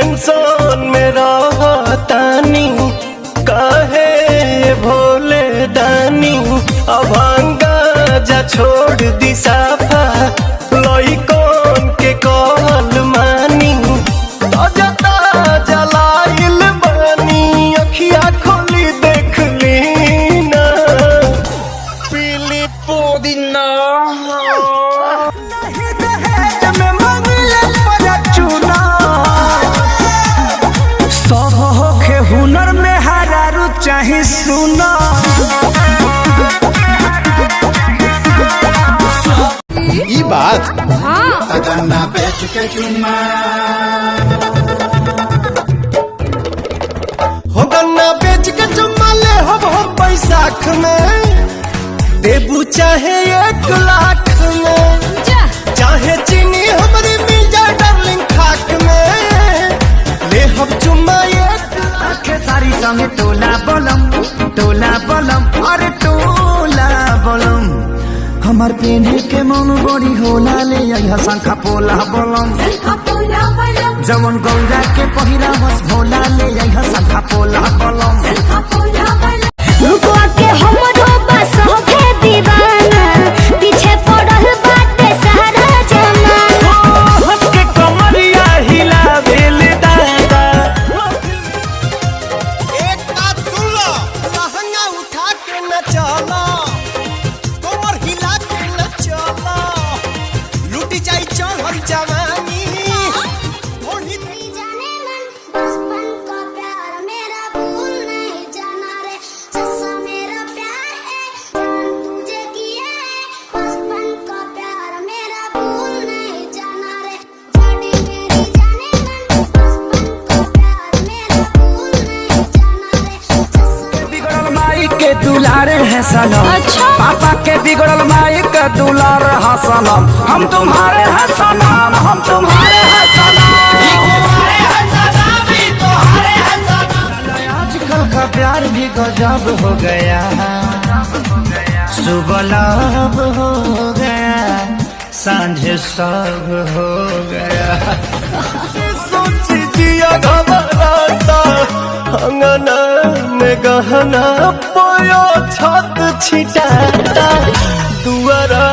Tension में रहतानी काहे भोले दानी अभांगा जा छोड़ दी साफा लइकन के कहल मानी ताजा ताजा लाइल बानी अखिया खोली देख ली ना पीली पुदीना हुनर में हरारू चाहे सुना ई बात गन्ना बेच के चुम्मा हो गन्ना बेच के चुम्मा ले हो बैसाख में देबू चाहे 1 लाख में चाहे चीनी हमारी मिल जाए डार्लिंग खाक में ले हम चुम्मा सारी संगे टोला बोलम अरे टोला बोलम हमार पेन्हे के मन बड़ी होला ले यहाँ शंखा पोला बोलम जवन गौरा के पहिरा बस भोला ले यहाँ शंखा पोला बोलम के हमरो बस होके दीवाना पीछे पड़ल बाटे सारा जमाना हंस के कमरिया हिला भेल दादा एक बात सुन लो लहंगा उठा के न चला कमर हिला के न चला लूटी जाई चढ़ल जवानी ओढ़ी जाने मन बचपन का प्यार मेरा भूल नहीं जाना रे सच्चा मेरा प्यार है जान तुझे किया है बचपन का प्यार मेरा भूल नहीं जाना रे जाने मेरी जाने मन बचपन का प्यार मेरा भूल नहीं जाना रे सच्चा बिगड़ल माई के दुलार है सनम अच्छा। पापा के बिगड़ल माई के दुलार है सनम हम तुम्हारे हैं सनम हम तुम्हारे हैं सनम आजकल का प्यार भी गजब हो गया सुबह लब हो गया सांझ सब हो गया सोच जिया घबराता अंगना में गहना पोयो छत छिटाता दुआरा